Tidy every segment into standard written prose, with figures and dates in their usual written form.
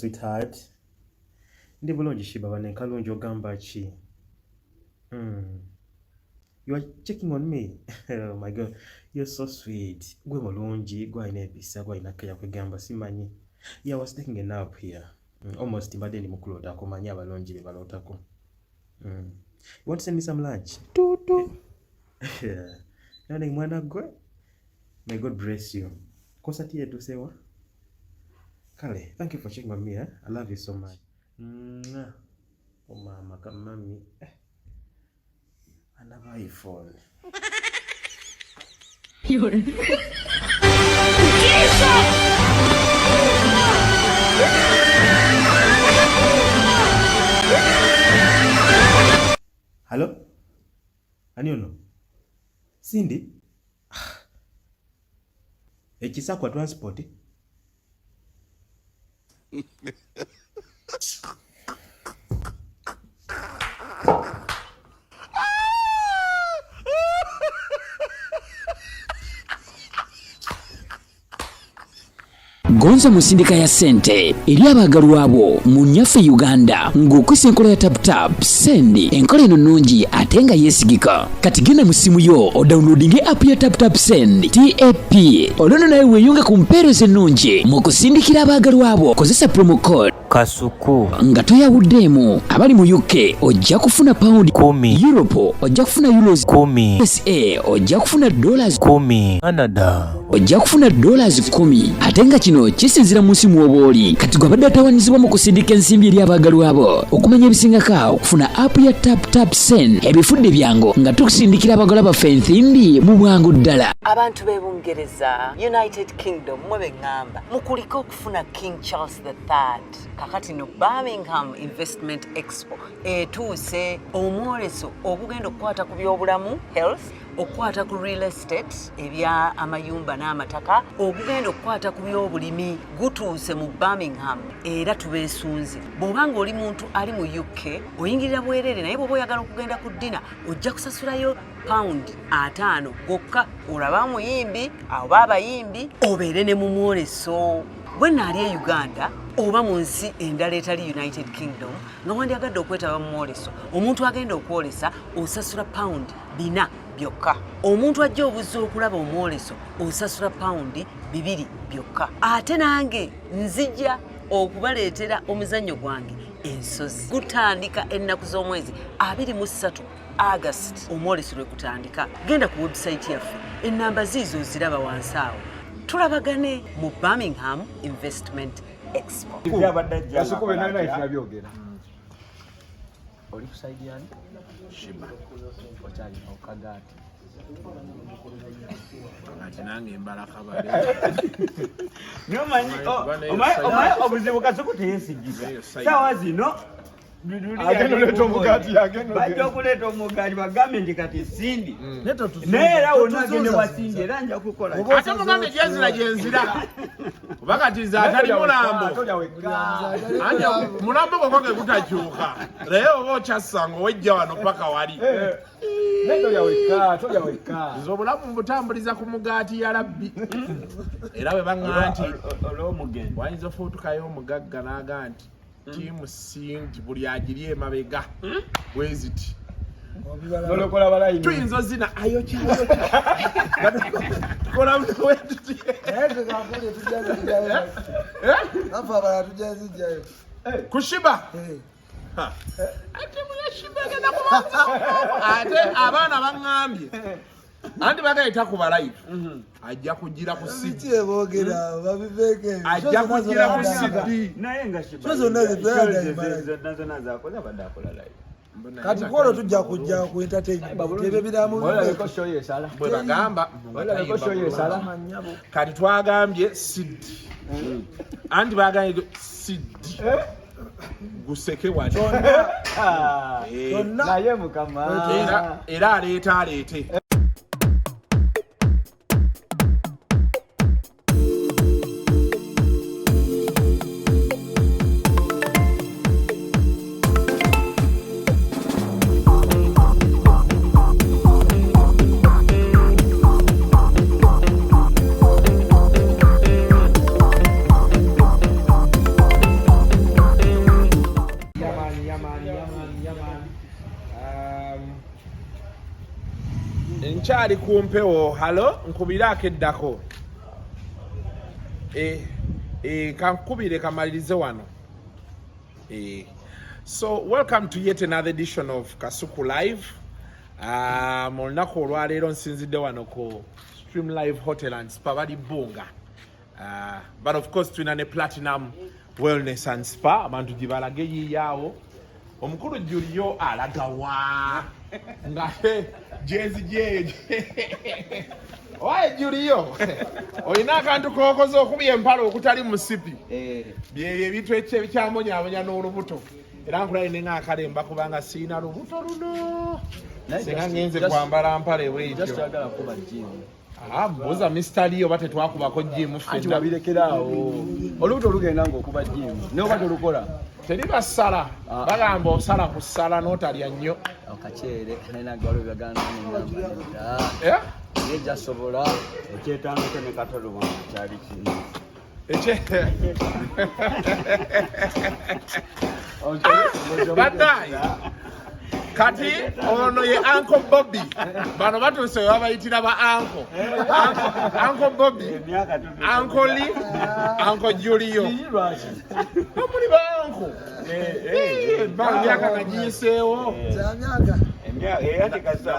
sweetheart. Ndi bulungi Sheebah bane kalungi ogamba ki? You are checking on me. Oh my God, you're so sweet. Gwe mulungi, gwe alina ebisa, gwe alina kaya kwegamba simanyi. Yeah, I was taking a nap here. Almost mbadde ndi mukulotako manyi abalungi be balotako. You want to send me some lunch? Tutu. Yeah. Nani mwana gwe? May God bless you. Kosa tiye tusewa? Kale, thank you for checking on me. I love you so much. Oh mama, kamami. Another iPhone. Hello? Aniono? Cindy? Ekisa kwa transport? Gonza musindika ya sente eri abagalwa abo mu nyaffe Uganda ng'okwisa enkola ya tap sendi enkola eno nnungi ate nga yeesigika. Kati genda mu simu yo odownloadinge app ya tap send TAP olwono nawe weeyunge ku mpeereza ennungi mu kusindikira abagalwa abo. Kozesa promo code Kasuku nga toyawuddeemu. Abali mu UK ojja kufuna pound 10, Europe ojja kufuna euros 10, USA ojja kufuna dollars 10, Canada ojja kufuna dollars 10. Ate nga kino kisinzira mu nsi mw'obaoli. Kati gwe abadde atawaanyizibwa mu kusindika ensimbi eri abagalwa abo. Okumanya ebisingako okufuna app ya tap send ebifudde byangu nga tukusindikira abagalwa baffe ensimbi mu bwangu ddala. Abantu b'e Bungereza, United Kingdom mwe beŋŋamba mukuliko okufuna King Charles III. Kakati no Birmingham Investment Expo etuuse omwoleso ogugenda okukwata ku byobulamu health, okukwata ku real estate ebya amayumba n'amataka, ogugenda okukwata ku byobulimi gutuuse mu Birmingham era tubeesunze. Bw'obanga oli muntu ali mu UK oyingirira bwereere, naye bw'oba oyagala okugenda ku ddina ojja kusasulayo pound 5 gokka. Olaba muyimbi oba abayimbi obeere ne mu mwoleso. Bwe naali e Uganda oba mu nsi endala etali United Kingdom nga wandyagadde okwetaba mu mwoleso, omuntu agenda okwolesa osasula pound 4 byokka. Omuntu ajja obuzza okulaba omwoleso osasula pound 2 byokka. Ate nange nzija okubaleetera omuzannyo gwange ensozi. Gutandika ennaku z'omwezi 23 August omwoleso lwe gutandika. Genda ku website yaffe, ennamba ziizo oziraba wansi awo. Tulabagane mu Birmingham Investment Expo. Kasuku benana ifinabyogera. Oli kusaidia ni? Sheebah Ochali okagati. ati nange mbalaka bale. Nomanyi obuzibu Kasuku teyesigisa. Sawa zino agenda leto omugati agenda bajja okuleeta omugati bagambe nti kati sindi neera wonna agende wasindi era nja kukola Ate mugambe gyenzira gyenzira. Kuba kati nze atali mulambo. Anja mulambo gokwange gutakyuka. Naye oba okyasanga owejja wano paka wali. tolyaweka Nze obulamu mbutambuliza ku mugaati ya labbi. Era bwe baŋŋamba nti olw'omugendo wayinza ofuutukayo omugagga n'aga nti tiimu singi buli agiri emabega bweziti nolokola balayini tuyinza ozina ayokyayoka tukola bwetuti ku Sheebah ate muya Sheebah agenda kubanza ate abaana baŋŋambye anti bagayita ku balayivu ajja kugira ku CD ajja kugira ku CD naye nga zonna zakoze abadde akola live kati kwolo tujja kujja ku entertainment ebyo biramu bwe bagamba kati twagambye CD anti bagambye CD guseke wali naye mukama era aleete nkyali kumpewo halo nkubirako eddako kankubire kamalirize wano so welcome to yet another edition of Kasuku Live mu lunaku olwaleero nsinzidde wano ku Stream Live Hotel and Spa bali Bunga but of course tulina ne Platinum Wellness and Spa abantu gye balage yiyaawo omukulu Julio alagawa nga jezi jeje oye Julio oyina akantu kokoze okubi empalo okutali musipi bye ebintu ekyamonyaamonya n'olubuto era nkulayi nenga akalemba kubanga siina lubuto luno singa ngenze kwambala mpale bwekyo mbuuza Mr. Leo bate twakubako jimu fedda birekeraawo olubuto olugenda ng'okuba jimu naye oba tolukola teri basala bagamba osala ku ssala n'otalya nnyo akaceere nayenagalo byaganda naye gyasobola ekyetandiko ne katolo kyali kimu badayi kati ono ye Uncle Bobby bano batuuse babayitira ba Uncle Bobby Uncle Lee Uncle Julio omuli ba Uncle myaka nga giyiseewo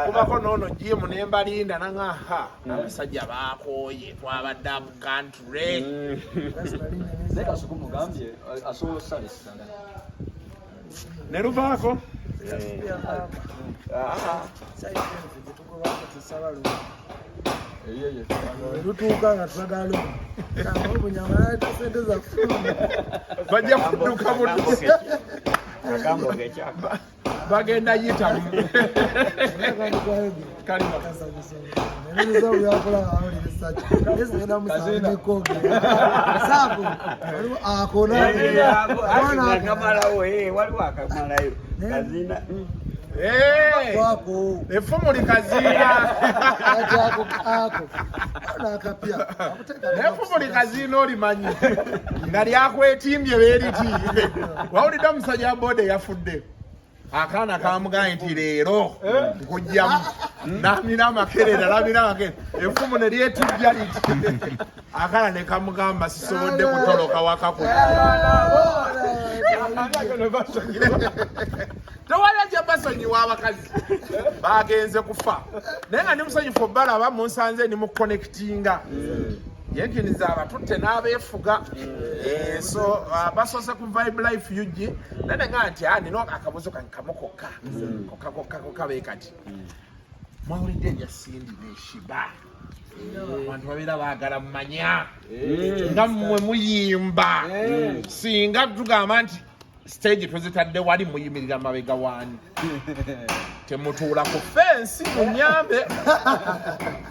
kubako noono jimu nembalinda nanga abasajja bakooye twabadde up country naye Kasuku mugambye asobola osalesa ne luvaako lutuuka nga twagala obunyama sente zaffe bajja kudduka bagenda yita effumu likaziina effumu likaziina olimanyi nga lyakwetimbye beeriti wawulidde omusajja wa boda yafudde akaana kamugambye nti leero nkujjamu namira amakerera lamira amakerera effumu ne lyetujja liti akaana ne kamugamba sisobodde kutoloka wakaku tewali ajja basonyiwa abakazi bagenze kufa naye nga ndi musonyifu balaba munsanze ndi muconnectinga yenkiniza abatutte n'abeefuga so basoose ku Vibe Life UG nane nga nti nina akabuzo kankamukokka kokka beekati mwawulidde erya Sindi ne Sheebah abantu babeera baagala mumanya nga mmwe muyimba singa tugamba nti stage tuzitadde wali muyimirira mabega wani temutuula ku fensi munyambe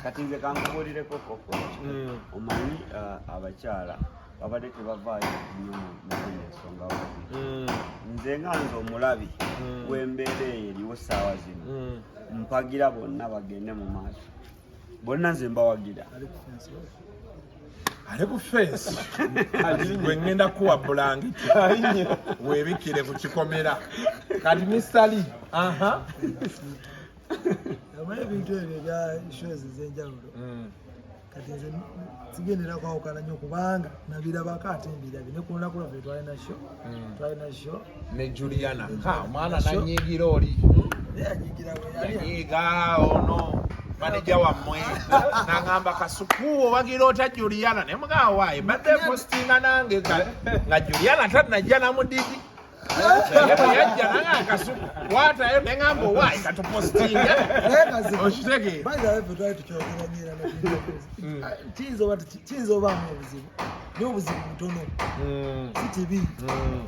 kati nze kankubuulireko koko omanyi abakyala babadde tebavaayo nnyo mu ensonga nze nga nze omulabi w'embeera eyo eriwo ssaawa zino mpagira bonna bagende mu maaso bonna nze mbawagira ali ku fensi gwe ngenda kuwa bulangiti weebikire ku kikomera kati Mr. Lee amanyi ebintu ebyo ebya shows ez'enjawulo kati nze sigendera kwawukana nnyo kubanga nabirabako ate mbirabye ne ku lunaku lwaffe twalina show ne Juliana omwana nanyiigira oli yanyiiga ono maneja wammwe nangamba Kasuku obagira ota Juliana ne mugamba waayi badde postinga nange nga Juliana tanajja namudigi yajja nanga Kasuku watayo nengamba waayi katupostinga okitegeera bazafe twali tukyogera nyera kiyinza obaamu obuzibu naye obuzibu butono si tibi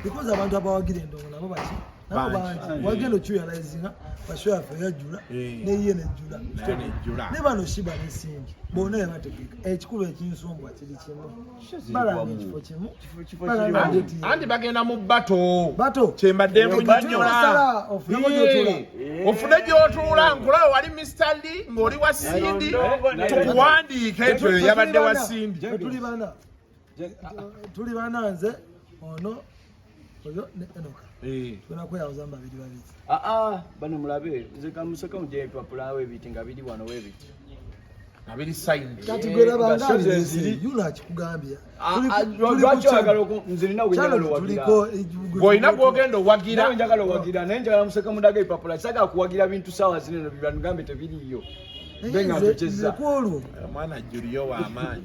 because abantu abawagira endongo nabo baki nabo bangi wagenda okyuyalayizinga basho yaffe yajjula neye nejjula ne bano Sheebah ne Sindi bonna yabategeka ekikulu ekinsumbwa kiri kimu balanga ekifo kimu anti bagenda mu bato kyembadde munyonyola ofune gy'otuula nkulawe wali Mr. Lee ng'oli wa Sindi tukuwandiika ekyo yabadde wa Sindi tuli bana nze ono oyo ne Enoka tunakweyawoza babiri bano mulabe nze kamuseka mujye twapulawo ebiti nga biri wano webiti abiri signed kati gwera bangazi yuna kikugambya boina gwogenda owagira njagala owagira naye njagala museka mudaga ipapula saga kuwagira bintu sawa zino bibangambe tebiriyo benga tucheza mwana Julio wa amaanyi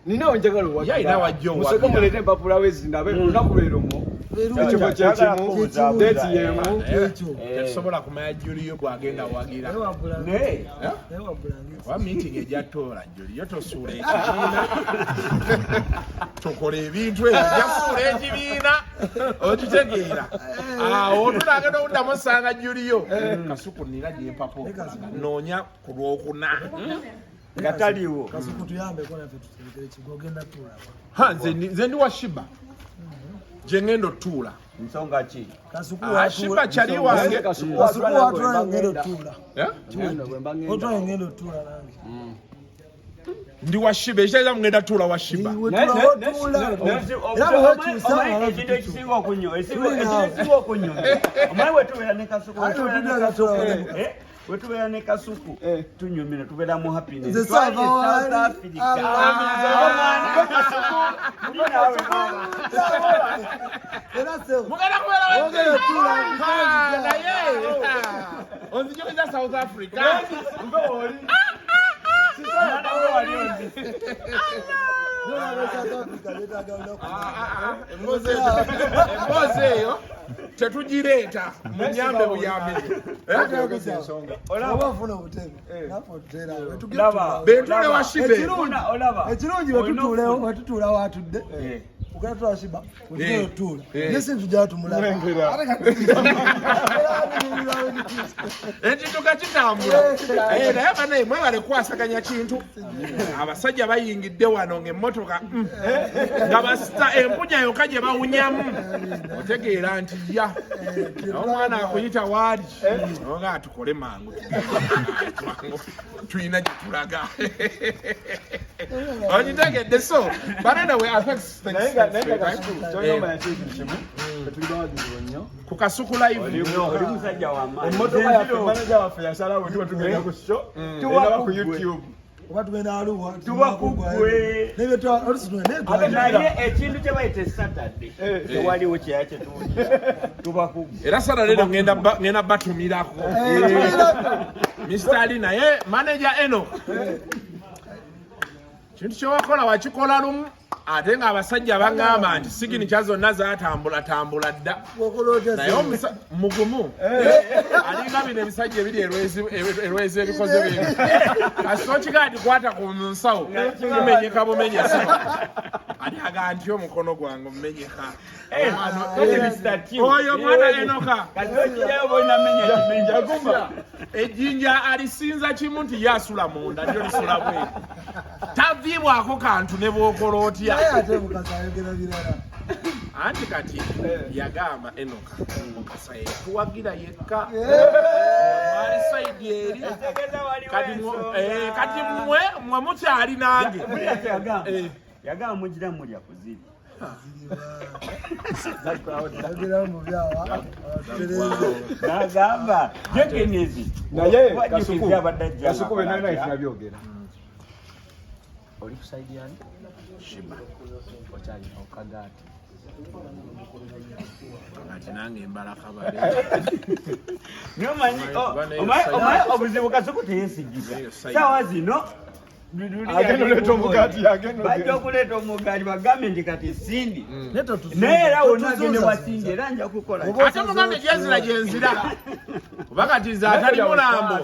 nina njagala owagira yaina wajjo museka mulete ipapula wezi ndabe nakubeeromo ekyo kyekimu date yemu tesobola kumanya Julio gwagenda owagira ne wa meeting ejatola Julio tosuula ekibiina tukola ebintu ebyafuula ekibiina okitegeera awo tunagenda okuddamu osanga Julio Kasuku nira gyempapo noonya ku lwokuna gataliwo Kasuku tuyambe ko naffe tuterekere kigogenda tula nze ndi wa Sheebah gye ngenda otuula nsonga ki Sheebah kyali wange Kasuku watula ngendo tula otula ngendo tula nange ndi wa Sheebah ekitegeeza mugenda tuula wa Sheebah ekintu ekisinga okunywa omanyi wetubeera ne Kasuku wetubeera ne Kasuku tunyumira tubeera mu happiness South Africa mugenda kubeera naye onzijukiza South Africa emboozi eyo tetugireeta munyambe buyambire bentule wa Sheebah ekirungi wetutuula watudde ukatula Sheebah wetutuula nesintu gyatumulaba ekituka kitambula naye banaye mwebale kukwasaganya kintu abasajja bayingidde wano ng'emmotoka nga basita empunya yokka gye bawunyamu otegeera nti ya omwana akuyita waali nga tukole mangu tulina gye tulaga okitegedde so but anyway affects things ku Kasuku live oli musajja w'amaanyi emmotoka yaffe manager waffe yasalawo tuba tugenda ku show era ku YouTube oba tugenda aluwa tubakugwe ate naye ekintu kye bayita Saturday tewaliwo kyaya kye tuwulira tubakugwe era Saturday ngenda batumirako Mr. Ali naye manager Eno kintu kyewakola wakikola lumu ate ng'abasajja bagamba nti siginicha zonna zatambula dda naye mugumu alinga bino ebisajja ebiri erwezi ebikoze bino kasito kigandi kwata ku nsawo kimenyeka bumenyesi ali aga nti omukono gwange omumenyeka oyo mwana Enoka ejjinja alisinza kimu nti yasula munda ndio lisula bwe taviibwako kantu ne bw'okola otya anti kati yagamba Enoka Mukasa yatuwagira yekka ali saidi eri kati mwe mukyali nange yagamba mugira mulya kuziba nagamba jegenezi naye Kasuku benalina ekinabyogera oli kusaidi yani Sheebah okyali okagati kati nange mbala kabale nomanyi obuzibu Kasuku teyesigisa sawa zino bajja okuleeta omugaati bagambe nti kati sindi naye era wonna agende wasindi era nja kukola ate mugambe gyenzira gyenzira kuba kati ze atali mulambo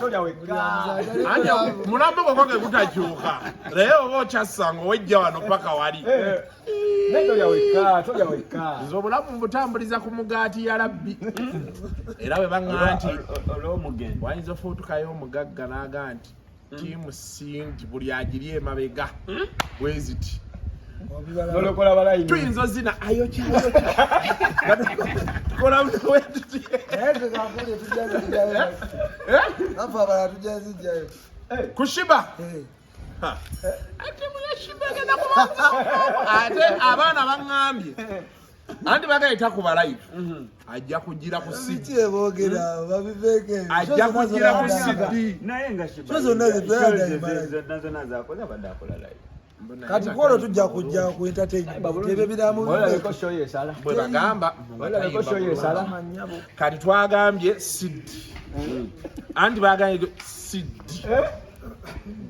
anti mulambo gwokwo ge gutakyuka naye oba okyasanga owejja wano paka wali nze obulamu mbutambuliza ku mugaati ya labbi era bwe baŋŋa nti olw'omugendo wayinza ofuutukayo omugagga n'aga nti tiimu singi buli agiri emabega bweziti nolokola balayini tuyinza ozina ayokyakola bwetuti ku Sheebah ate abaana baŋŋambye anti bagayita ku balive ajja kugira ku CD Bikyebogera babiveke. ajja kugira ku CD naye nga nazona zakoze abadde akola live Kati kwolo tujja kujja ku entertainment. Ebyo biramu. Walabeko show yesala. bwe bagamba Walabeko show yesala. kati twagambye CD anti bagambye CD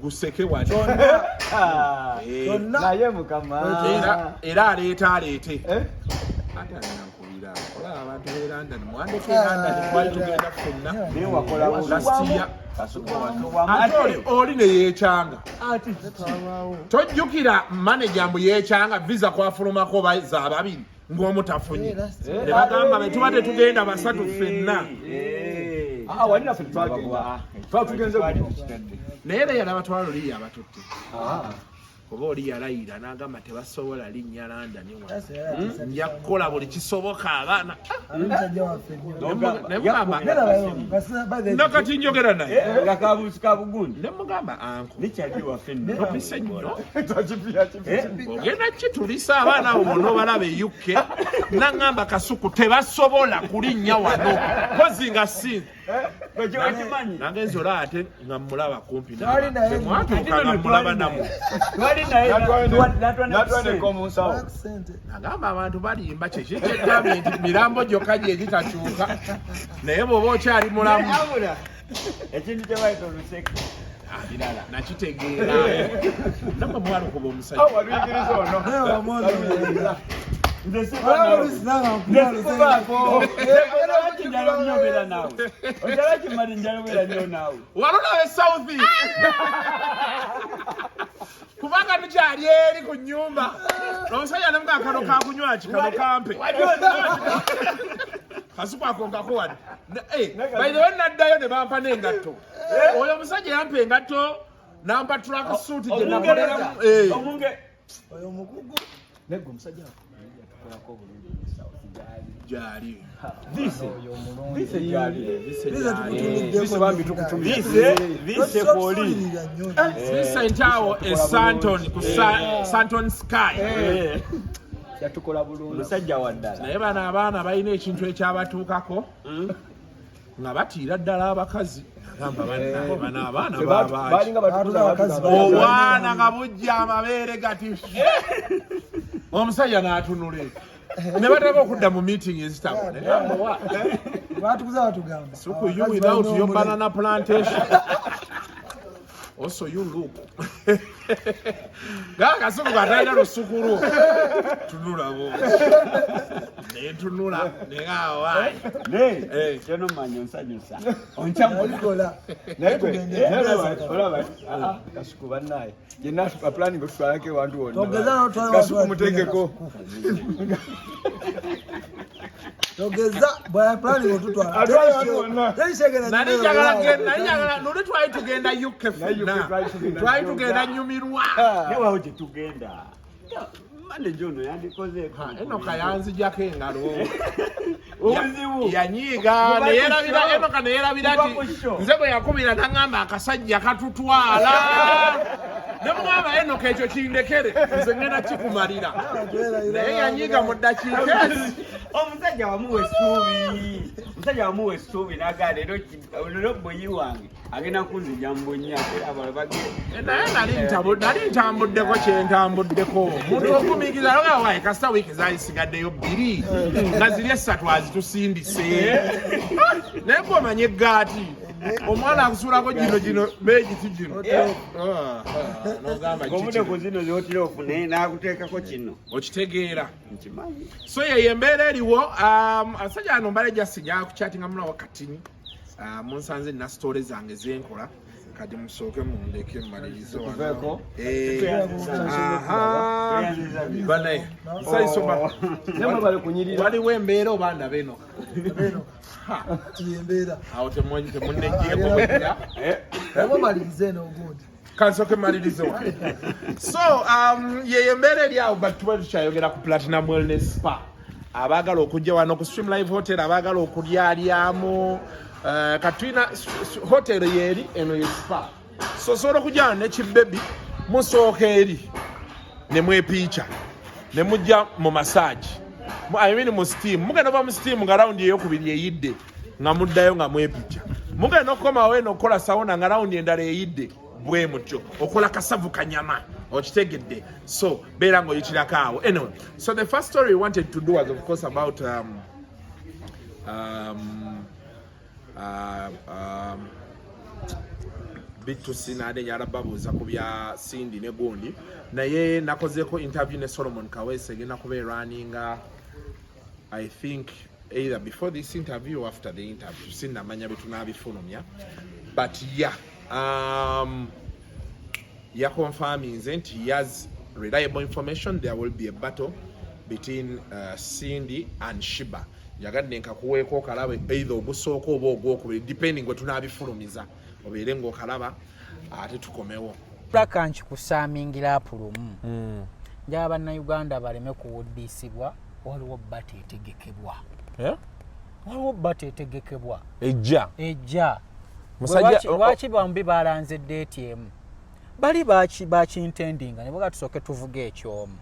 guseke wali Naye mukama. era aleete ate anakubira olaba abantu b'e London mwandeke London twali tugenda ffenna naye wakola lasiya ate oli ne yeekyanga tojjukira manager mbu yeekyanga visa kwafulumako baza ababiri ng'omu tafunye ne bagamba be tuba tetugenda basatu ffenna Walina fe twagenda. Twatugenze naye era yalaba twaloliyo abatutte kuba oli yalayira n'agamba tebasobola linnya London nja kukola buli kisoboka abaana nakati njogera naye nga kabuusi ka bugundi ne mugamba anko nikyali waffe nno opise nnyo ogenda kitulisa abaana abo bonna obalaba e UK naŋŋamba Kasuku tebasobola kulinnya wano kozi nga si nagenza olaba ate nga mulaba kumpi temwatuuka nga mulaba namwe natwaneko mu nsawo. agamba abantu balimba kyekikyegambye nti mirambo gyokka gye gitakyuka naye bw'oba okyali mulamu ekintu kyebayita oluseke nakitegeera namwe mwalukuba omusajja Waluyigiriza ono. nze sikubaako njala nnyobeera naawe ojala kimali njala obeera nnyo naawe walonaba esouth kubanga tukyali eri ku nnyumba omusajja nemuga akano kakunywaki kano kampe Kasuku akongako wadde bayirewe naddayo ne bampa n'engatto oyo omusajja yampa engatto nampa track suit gye nakoleramu Oyo mukugu. Neggo musajja gyali vise poli visentaawo e Santon ku Santon Sky yatukola bulungi. musajja wa ddala naye bano abaana balina ekintu ekyabatuukako nga batiira ddala abakazi agamba bano abaana Balinga batukola obwana nga bujja amabeere gati omusajja n'atunule ne bataka okudda mu meeting ezitabo Batukuza batugamba. Suku you without your banana plantation also you look Kasuku katayina lusukulu tunula bo netunula nengawa kyonomanya onsanyusa Onkyamulikola. olaba Kasuku bannaye yenna planning okutwalako ewantu wonna. Togeza n'otwala Kasuku mutegeko. Togeza bwa planning otutwala. Atwala watu wonna. nali njagala nuli twali tugenda UK ffenna twali tugenda nyumirwa newawo gye tugenda manager ono yandikozeeko Enoka yanzijako engalo obuzibu yanyiiga Enoka neyerabira ti nze bwe yakubira naŋŋamba akasajja katutwala ne mugamba Enoka ekyo kindekere nze ngenda kikumalira naye yanyiiga mu ddakiika ezi omusajja wamuwa essuubi n'agaa leero boyi wange agenda kunzija mbonyi naye nali ntambuddeko kyentambuddeko muntu okumiikiza logawaye kasita wiiki zaali sigaddeyo 2 nga ziri 3 azitusindise naye gwomanye eggaati omwana akusuulako gino beegiti gino omudeku zino zotira ofune n'akuteekako kino okitegeera nkimanyi so yeyo embeera eriwo asajja ano mbale jasinya kuchatinga munawo katini munsanze na story zange zenkola kati musooke mundeke mmalirize wano banaye nsaisoba waliwo embeera oba ndabeno awo temunnejjeeko bwedira kansoke malirize wano so yeyo embeera eri awo but tuba tukyayogera ku Platinum Wellness Spa abaagala okujja wano ku Stream Live Hotel abaagala okulyalyamu katwina hotel yeri eno ye spa so sobola okujja ne kibebi musooka eri ne mwepiica ne mujja mu massage I mean mu steam mugenda ba mu steam nga round eyokubiri eyidde nga muddayo nga mwepikya mugenda okoma we nokola sauna nga round endala eyidde bwe mutyo okola kasavu kanyama okitegedde so beera ng'oyitirako awo anyway so the first story we wanted to do was of course about B2C nade yara babuza ku bya Cindy ne Gondi naye nakozeko interview ne Solomon Kawese gena kube running I think either before this interview or after the interview sinna manya bituna bifulumya but yeah ya confirming that he has reliable information there will be a battle between Cindy and Sheebah yagadde nkakuweeko kalabe either obusooka oba ogwokubiri depending gwe tunaabifulumiza obeere ng'okalaba ate tukomewo pulaka nkikusamingira apulumu njaba bannayuganda baleme kuwuddisibwa waliwo bata etegekebwa waliwo bata etegekebwa ejja lwaki bambi balanze DTM bali bakintendinga ne bwaga tusooke tuvuga ekyomu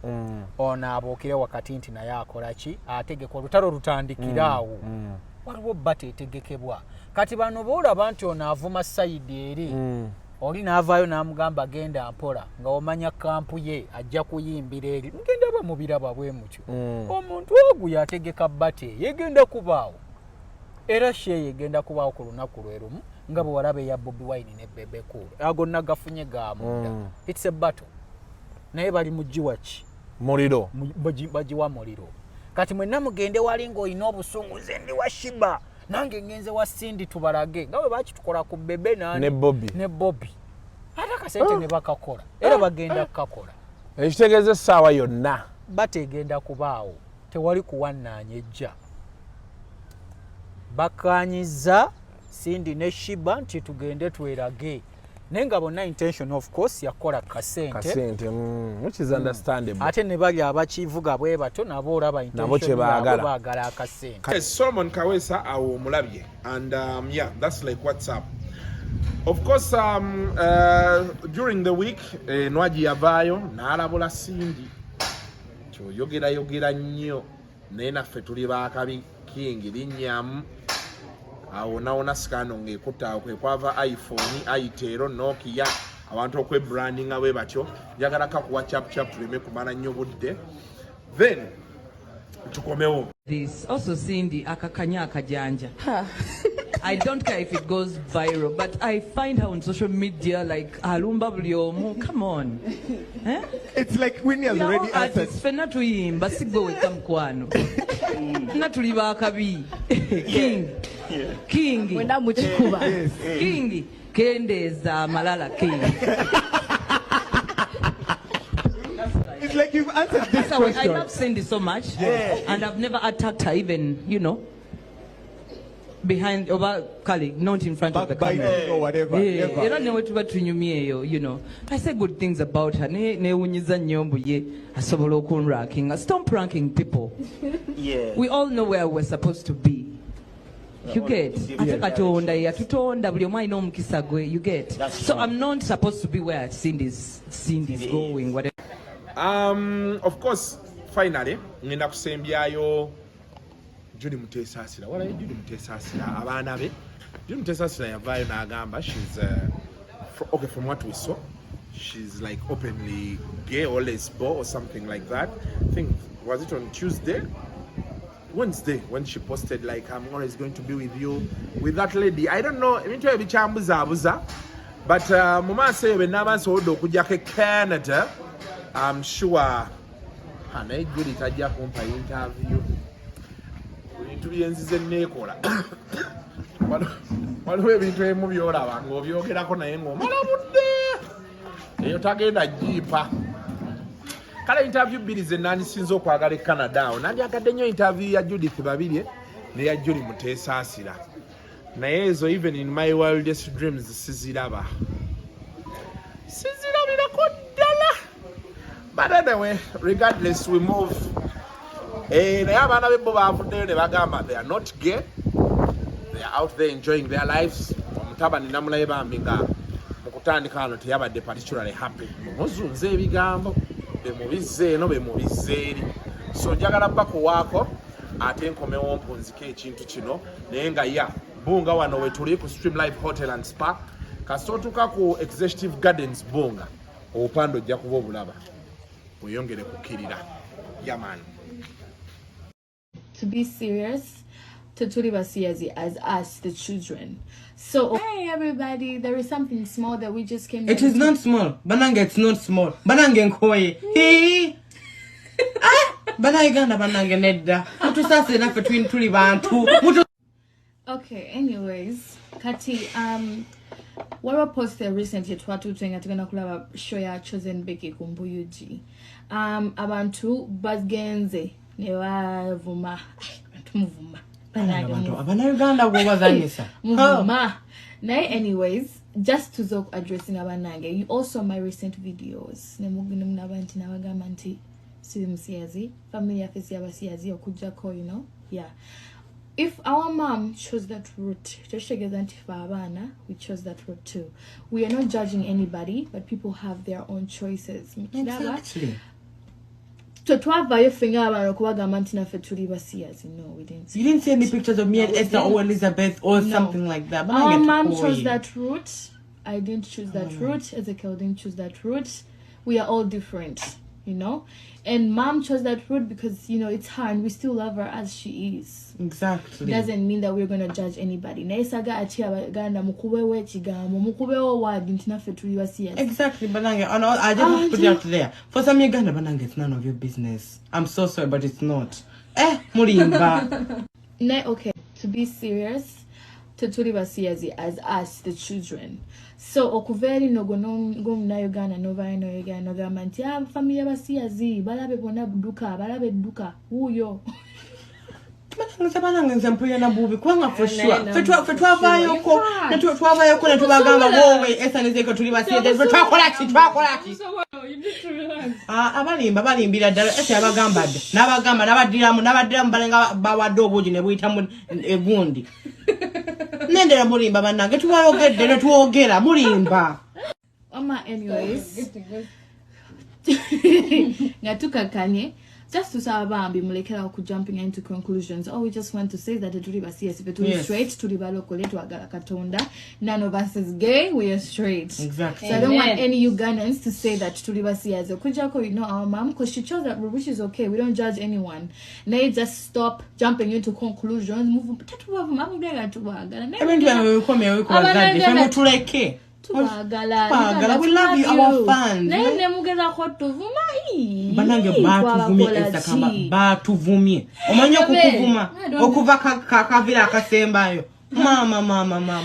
ono abookire wakati nti naye akola ki ategekwa olutalo lutandikiraawo waliwo bata etegekebwa kati bano boolaba nti ono avuma sayidi eri oli n'avaayo n'amugamba genda mpola nga omanya kampu ye ajja kuyimbira eri ngenda bamubiraba bwe mutyo omuntu ogu yategeka bata yegenda kubaawo era sheye egenda kubaawo ku lunaku lwe lumu nga bwe walaba eya Bobi Wine ne Bebe Cool agonna gafunye ga munda it's a battle naye bali mujiwa ki muliro bajiwa muliro kati mwenna mugende wali ng'olina obusunguze ndi wa Sheebah nange ngenze wa Cindy tubalage nga bwe bakitukola ku Bebe ne Bobby ate kasente ne bakakola era bagenda kukakola ekitegeeza essaawa yonna bategenda kubaawo tewali kuwannaanya ejja bakanyiza Cindy ne Sheebah nti tugende twerage nenga bonna intention of course yakola kasente which is understandable ate ne bali abakivuga bwe bato nabo olaba intention baagala akasente Solomon Kawesa awo omulabye and yeah that's like what's up of course during the week Nwaji yavaayo n'alabula Cindy yogera nnyo naye naffe tuli baakabi King linnyamu awo naona sikano ngekutta kwekwava iPhone Aitero Nokia abantu okwebrandinga bwe batyo njagala kakuwa chap tuleme kumala nnyo budde then tukomewo this also Cindy akakanya akajanja I don't care if it goes viral, but I find her on social media like alumba bliomu. Come on, It's like Winnie has already answered. Fena tuimba sigwe weka mkwano. Na tuliba akabi. King. Wenda muchikuba. King. Kendeza malala King. It's like you've answered this question. I love Cindy so much, and I've never attacked her even, behind over colleague, not in front of the camera or whatever. You don't know what I say good things about her. Stop pranking people. We all know where we're supposed to be. You get? You get? So I'm not supposed to be where Cindy's going. Whatever. Of course, finally, ngenda kusembyayo Judy Mutesasira. Wala Judy Mutesasira abaana be. Judy Mutesasira yavaayo n'agamba she's okay, from what we saw, she's like openly gay or lesbo or something like that. I think was it on Wednesday when she posted like I'm always going to be with you with that lady. I don't know, ebintu ebikyambuzabuza, but mama say when nabanso odo okujjako Canada, I'm sure naye Judy tajja kumpa interview. Ebintu byenzize neekola. Waliwo ebintu ebimu byolaba ng'obyogerako naye ng'omala budde. Eyo tagenda jiipa. Kale interview bbiri ze nandisinza okwagala e Canada awo. Nandyagadde nnyo interview ya Judith Babirye ne ya Judy Mutesasira. Naye ezo even in my wildest dreams siziraba. Sizirabirako ddala. But anyway, regardless, we move. Naye abaana be bo baavuddeyo ne bagamba they are not gay. They are out there enjoying their lives. Omutabani namulaye bambi nga mu kutandika wano teyabadde particularly happy. Muzunze ebigambo. Bemubizze eno bemubizze eri. so njagala bakuwaako ate nkomewo mpunziko ekintu kino naye nga ya Bunga wano we tuli ku Stream Live Hotel and Spa kasootuka ku Executive Gardens Bunga obupande ojja kuba obulaba weyongere kukkirira yaman. To be serious, Toturi Basiazi as us, the children. So, hey everybody, there is something small that we just came. It is not small. Bananga, it's not small. Bananga nkoye. Hey. Bananga ganda bananga nedda. Mutu sasa enough between tuli bantu. Okay, anyways, Kati, what I posted recently twatu twenga tugenda kulaba show ya Chosen Beki kumbuyuji. Abantu bazgenze ne bavuma. Muvuma. Abana Uganda gwabazanyisa. Muvuma. Now, anyways, just to talk addressing abanange, you also my recent videos. Nemugina nabanti nabagamanti simsiazi family affairs yabasiazi okujako, you know. Yeah. If our mom chose that route, we chose that route too. We are not judging anybody, but people have their own choices. Exactly. So to have your finger no, we didn't. You didn't see any pictures of me and Esther or Elizabeth or something like that. But our mom chose that route. I didn't choose that route. Ezekiel didn't choose that route. We are all different, you know. And mom chose that route because, you know, it's her and we still love her as she is. Exactly. Doesn't mean that we're going to judge anybody. Exactly, Bananga. And I just put it out there. For some Uganda, Bananga, it's none of your business. I'm so sorry, but it's not. Murimba. Okay, to be serious, Toturi Basiazi as us, the children. So okuveri no gom na Uganda no vai no Uganda no gamanti family Basiazi balabe bona duka balabe duka uyo. Bananga nzampuya na bubi kwanga for sure. Fetwa bayoko na twabayoko na tubagamba wowe esanizeko tuli Basiazi twakola ki. Abalimbira dala ese abagamba n'abagamba n'abadiramu balenga bawadde obuji ne buyitamu egundi. Nendera mulimba banange tubayogedde ne tuwogera mulimba. Anyways. Ngatukakanye. Just to say, jumping into conclusions. Oh, we just want to say that the Turi Basiazi, if it straight to the Balokole to Agakatonda, none of us is gay, we are straight. Exactly. So I don't want any Ugandans to say that Turi Basiazi, Kujako, you know, our mom, because she chose that route, which is okay. We don't judge anyone. Now just stop jumping into conclusions. Move. We love you, our fans. Banange batuvumye omanya kukuvuma okuva kakavira akasembayo mama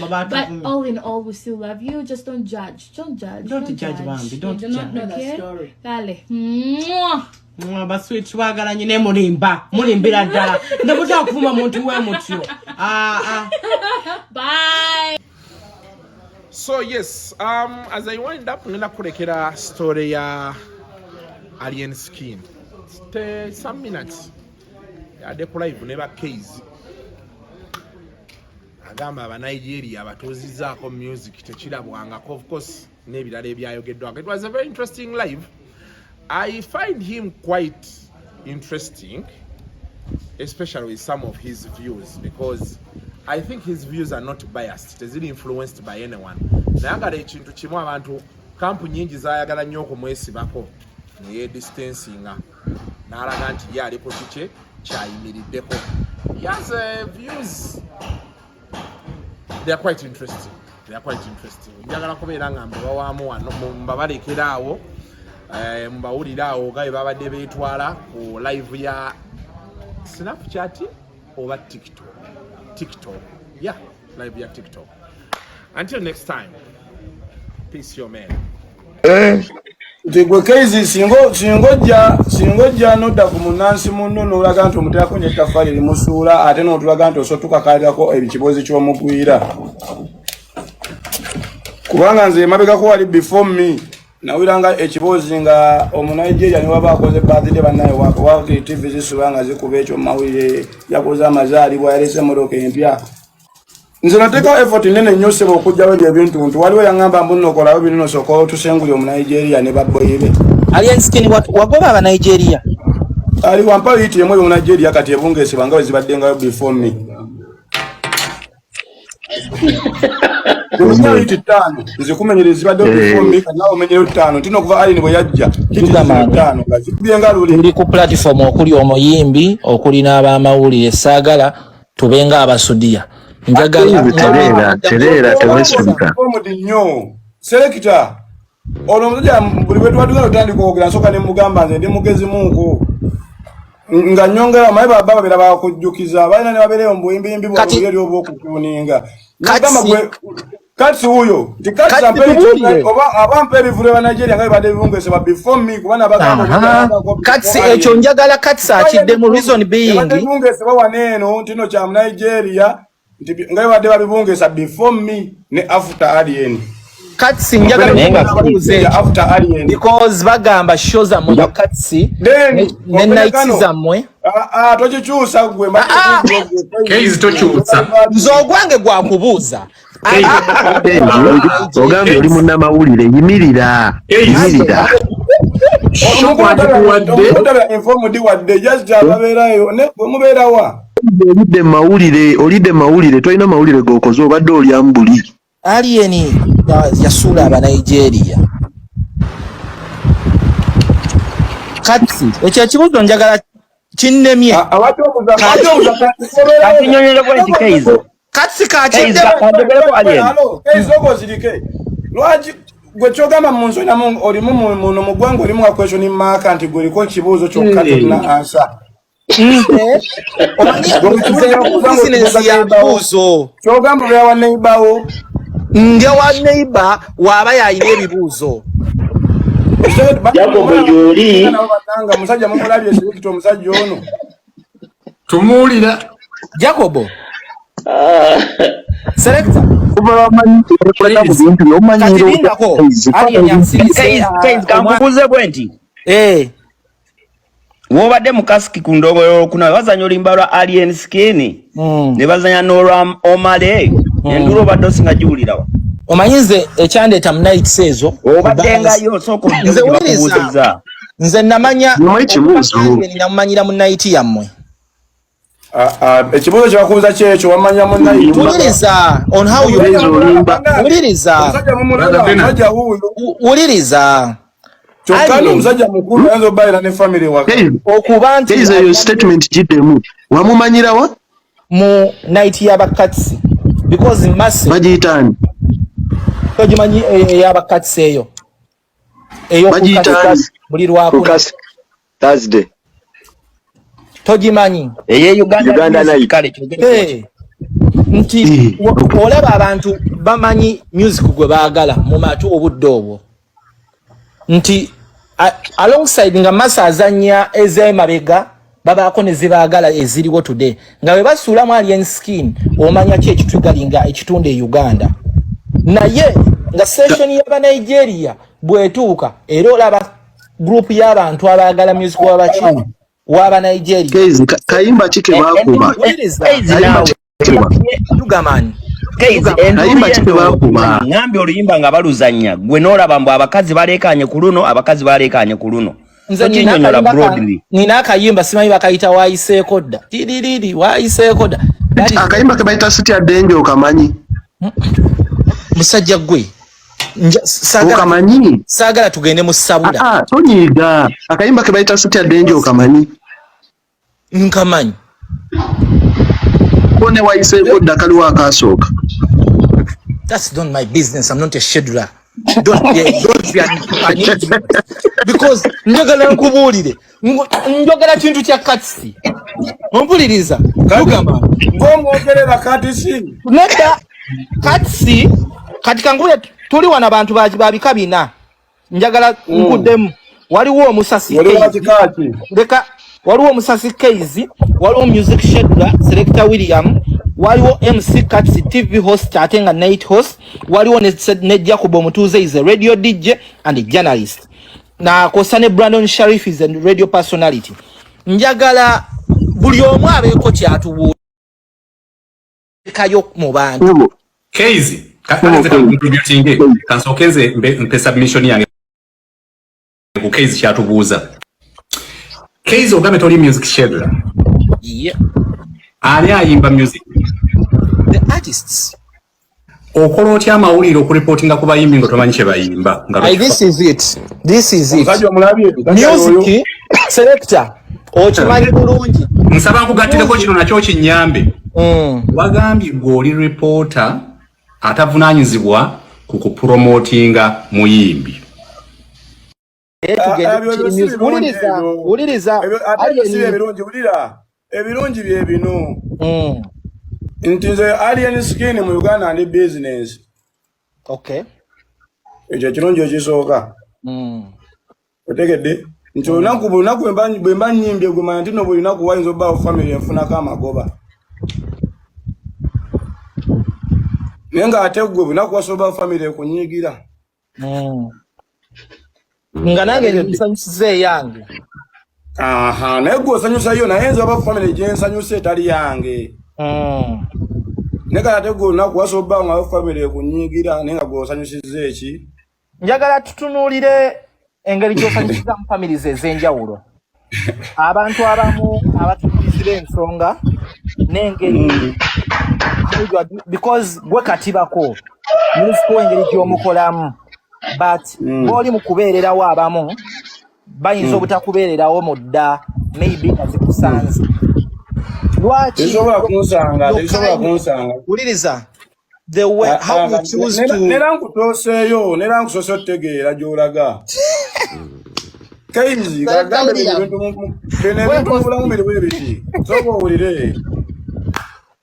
batuvumye. But all in all, we still love you. Just don't judge. Don't judge Bambi. Don't judge. Know that story. Dale. Baswitch wagalanye ne mulimbira ddala ndabota kuvuma muntu we mutyo. Bye. So yes, as I wind up, ngenda kulekera story ya Alien Skin. Some minutes. Yade live never case. Agamba aba Nigeria abatozizaako music tekirabwangako, of course n'ebirala ebyayogeddwako. It was a very interesting live. I find him quite interesting, especially with some of his views, because I think his views are not biased. It is really influenced by anyone. Nayagala ekintu kimu abantu kampu nyingi zaayagala nnyo okumwesibako naye distancinga n'alaga nti ye aliko kike kyayimiriddeko. He has views. They are quite interesting. Njagala kubeera nga mbawaamu wano mbabalekera awo mbawulira awo nga bwe babadde beetwala ku live ya Snapchat oba TikTok. Yeah, live ya TikTok. Until next time, peace your man. Tigwe kezi singojja nodda ku munansi munno n'olaga nti omuteeko n'ettaffaali limusuula ate n'otulaga nti osotukakalirako ebikibozi ky'omugwira. Kubanga nze emabegako wali before me nawiranga ekibozi nga Omunigeria ne waba akoze birthday bannaye wa TV zisuula nga zikuba ekyo mawulire yakoze amazaalibwa yalese emmotoka empya. Nze nateeka effort nene nnyo ssebo okugyawo ebyo ebintu waliwo yangamba mbu nno okolawo bino osooka otusengulya Omunigeria ne babboyibe. Alien Skin wagoba aba Nigeria. ali wampa yiti yemwe mu Nigeria kati ebungese bangawe zibaddenga before me. Kunya yiti tano nzikumenyereza zibadde before me kana omenyero tano tino kuva ali ni bweyajja yiti tano kazi kubyenga luli ndi ku platform okuli omuyimbi okuli n'abamawulire saagala tubenga abasudia njagala terera tewesubika omudi nnyo selekita ono muzija buli bwe twadugala otandika okwogera nsooka ne mugamba nze ndi mugezi munko nga nnyongera maye baba babeera bakujjukiza balina ne babeereyo mu buyimbi bwabwe eri obw'okutuuninga nagamba gwe Katsi huyo tikati oba abampa ebivule ba Nigeria nga bade bibungese ba before me kubana bagamba Katsi ekyo njagala Katsi akidde mu reason being bibungese ba waneno tino kya Nigeria nga bade babibungesa before me ne after alien Katsi njagala kubuze after alien because bagamba shoza mu Katsi ne nights zamwe tochichusa gwe case tochusa nzogwange gwa kubuza ogambe oli munnamawulire yimirira olidde mawulire tolina mawulire gokoze obadde olyamu buli alieni yasuula aba Nigeria Katsi ekyo ekibuzo njagala kinnemye akinyonyere bwenti keizo Katsi kachinde keizo zirike lwaji gwe chogamba munzo na mungu oli muno mugwango oli mu question mark anti gwe liko kibuzo kyokkato na answer business ya buzo chogamba bya wa neighbor ndio wa neighbor waba yayina ebibuzo Jacob Joli batanga musajja mumulabye sekito musajja ono tumuulira Jacob Selector kankubuze bwenti wobadde mukasiki ku ndongo kuna bazanya olimba lwa alien skin ne bazanya n'olwa omale endulo badde osinga giwulirawa omanyize ekyandeeta mu nights ezo obaddengayo soko nze namanya namumanyira mu night yammwe ekibuzo kyakubuza kyekyo wamanya mu night wuliriza on how you wuliriza kyokka omusajja mukulu ayinza obaira ne family waka okuba nti eyo statement giddemu wamumanyirawa mu night y'abakatsi because massive bagiyitaani togimanyi ey'abakatsi eyo bagiyitaani buli lwakuna Thursday togimanyi Uganda night nti olaba abantu bamanyi music gwe baagala mu matu obudde obwo nti alongside nga masa azanya ez'emabega babaako ne zibaagala eziriwo today nga bwe basuulamu alien skin omanya ki ekitugalinga ekitundu e Uganda naye nga session y'aba Nigeria bwetuuka era olaba group y'abantu abaagala music w'abakini w'aba Nigeria kayimba kike bakuba tugamani ngambi oluyimba nga baluzanya gwe n'olaba mbu abakazi balekanye ku luno abakazi balekanye ku luno tokinyonyola broadly nina akayimba simanyi bakayita waayiseeko dda tiririri waayiseeko dda akayimba ke bayita sitya denje okamanyi musajja gwe okamanyi saagala tugende mu sabula tonyiiga akayimba ke bayita sitya denje okamanyi nkamanyi kone waayiseeko dda kaliwo akasooka that's not my business. I'm not a scheduler. Don't be because njagala nkubulire njagala kintu kya katsi ompuliriza kugamba ngomwogerera katisi neda katsi katika nguye tuli wana bantu babika bina njagala nkuddemu waliwo omusasi leka waliwo omusasi Keizi waliwo music scheduler Selector William waliwo MC Katsi TV host atenga night host waliwo ne Jacob Omutuuze is a radio DJ and a journalist na kosane Brandon Sharif is a radio personality njagala buli omu abeeko kyatubuulira kayo mu bantu Keizi kanze contributing kansokeze mpe submission yange ku Keizi kyatubuuza Keizo ogambe toli music schedule. Yeah. Ani ayimba music? The artists. Okolo otya amawulire okureportinga ku bayimbi ngo tomanyi kye bayimba. This is it. Music selector. Okimanyi bulungi. Nsaba nkugattireko kino nakyo kinnyambe. Wagambye gw'oli reporter atavunaanyizibwa ku kupromotinga muyimbi. Ebirungi bye bino. Nti nze alien skin mu Uganda ndi business. Okay. Ekyo kirungi ekisooka. Otegedde nti olunaku bwe mba nnyimbye gumanya nti no buli lunaku wayinza obbaawo family enfunako amagoba. Naye ng'ate gwe bunaku wasoba family ekunyiigira. Nga nange nsanyusiza eyange. Aha, naye gwe osanyusa yo naye nze oba family gye nsanyusa etali yange. Naye ng'ate gwe olunaku wasoba nga family ekunyiigira naye nga gwe osanyusiza eki. Njagala tutunuulire engeri gy'osanyusiza mu families ez'enjawulo. Abantu abamu abatunuulizira ensonga n'engeri because gwe katibako minisiko engeri gy'omukolamu but bw'oli mu kubeererawo abamu bayinza obutakubeererawo mu dda maybe nga zikusanze. Lwaki tesobola kunsanga wuliriza the way how you choose to nera nkutooseeyo nera nkusoose otutegeera gy'olaga Keizi kagambe bintu mubulamu biri bwe biti sooka owulire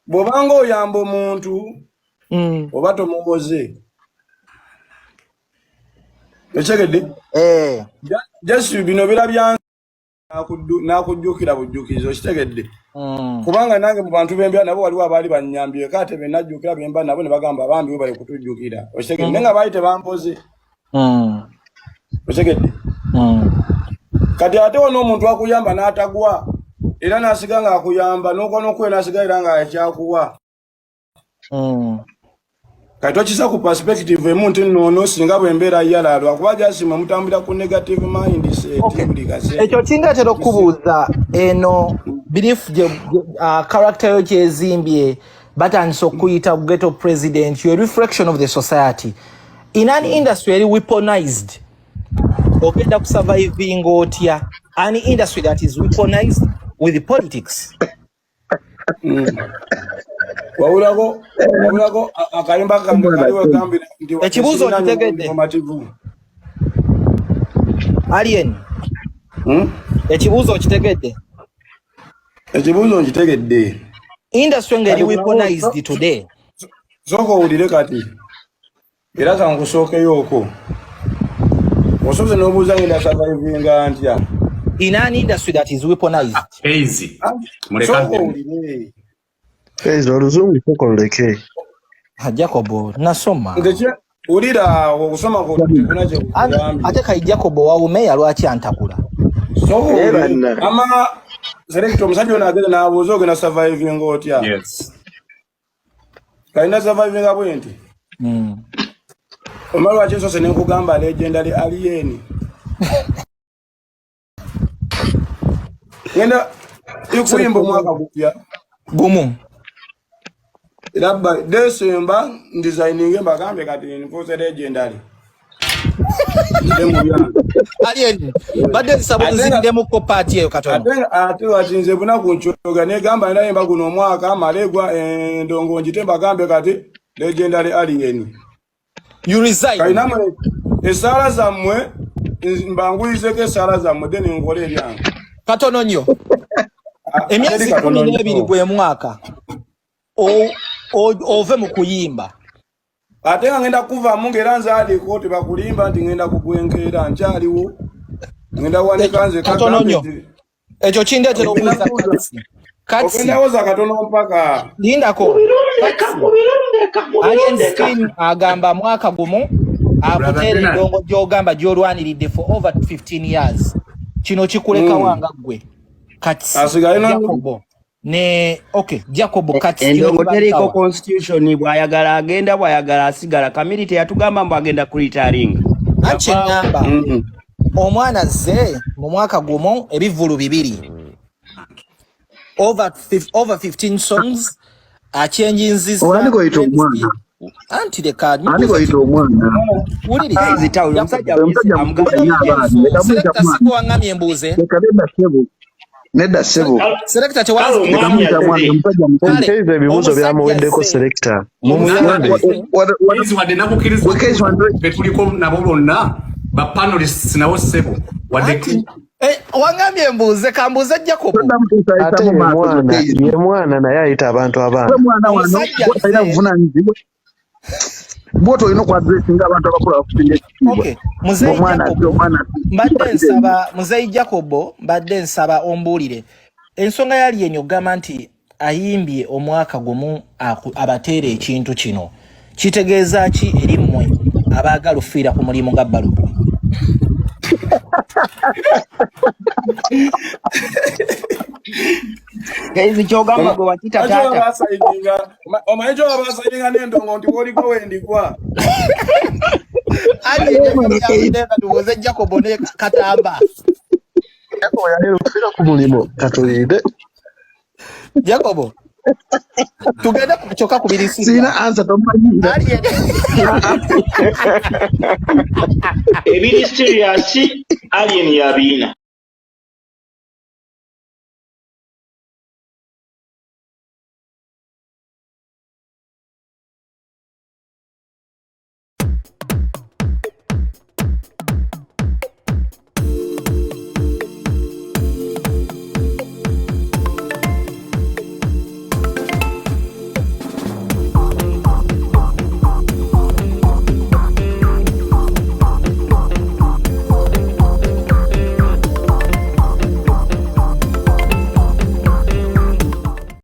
bw'obanga oyamba omuntu oba tomuwoze ekyegedde jesu bino birabya nakujjukira bujjukizo kitegedde kubanga nange mu bantu b'embya nabo waliwo abaali bannyambye kate be najjukira bemba nabo ne bagamba abambi we bali kutujjukira okitegedde naye nga baali tebampoze okitegedde kati ate wano omuntu akuyamba n'atagwa era n'asiga nga akuyamba n'okwe n'asiga era nga akyakuwa kati tokisa ku perspective emu nti nnono singa bw'embeera yalaalwa kuba gyasima mutambulira ku negative mindset buli kaseera. Ekyo kingatera okubuuza eno belief character yo kyezimbye batandise okuyita ghetto president, you a reflection of the society in an industry very weaponized. Ogenda kusurviving otya an industry that is weaponized with the politics. Wawulako akayimba kange kaliwo gambira nti ekibuuzo kitegedde alien ekibuuzo kitegedde industry ngeri weaponized today. Sooka owulire kati era kankusookeyo okwo osoboze n'obuuza ngenda survivinga ntya in an industry that is weaponized. Easy. Keizo oluzungu kokoleke. Jacobo nasoma. Ulira okusoma kunaje ate kai Jacobo waume yalwaki antakula. Ama select omusajja ono agenda n'abuuza ogenda surviving otya. Yes. Kalina surviving abwenti. Omala waki nsose nenkugamba legendary alien. Ngenda ikuyimba omwaka gupya gumu Rabba December designing bagambe kati nfuuse legendary. Alien badde sabuzindemu ko party eyo katono. Ate watinze buna kunchoga ne gamba ndaye mbaguno omwaka amalegwa endongo njitemba gambe kati legendary alien. You resign. Kainamwe esala zammwe mbanguyizeko esala zammwe deni ngole ebyange. Katono nnyo. Emyezi 12 gwe mwaka. Ove mu kuyimba. Ate ngenda kuva mungera nzali ko tebakulimba nti ngenda kugwengera nkyaliwo. Ngenda wanikanze katono nnyo. Ekyo kindetera obuuza katsi. Okendawoza katono mpaka. Lindako. Alien agamba mwaka gumu akutere ndongo gyogamba gyolwaniridde for over 15 years. Kino kikuleka wanga gwe. Katsi. Jacobo. Ne okay Jacobo Katsi endongo teriko constitution bwayagala agenda bwayagala asigala community yatugamba mbu agenda kuritaringa ache ngamba omwana ze mu mwaka gumu ebivulu 2 over 15 songs achenjinziza Wani goyita omwana anti the card ani goyita omwana zitawulo omusajja siko wangamye embuuze nedda ssebo selector tewazi omukeeza ebibuuzo byamuweddeko selector betuliko nabo bonna bapanelists nabo ssebo wadde wangamye embuuze kambuuze Jacob ate ye mwana naye ayita abantu abaana alina buvunanyizibwa bwoti olina okwadressinga abantu abakulu abakusinga muzeyi Jacobo mbadde nsaba ombuulire ensonga yali yenyo ogamba nti ayimbye omwaka gumu abateera ekintu kino kitegeeza ki eri mmwe abaagala ofiira ku mulimu nga Balubu Kaizi kyogamba gwe wakita tata. Omanyi kyo abasayinga n'endongo nti woliko wendigwa. Ali yeka tuwoze Jacob ne Katamba. Jacob yali lufira ku mulimo katoyide. Jacob tugenda kuchoka ku birisi. Sina answer tomanyi. Ebiri serious alien yabina.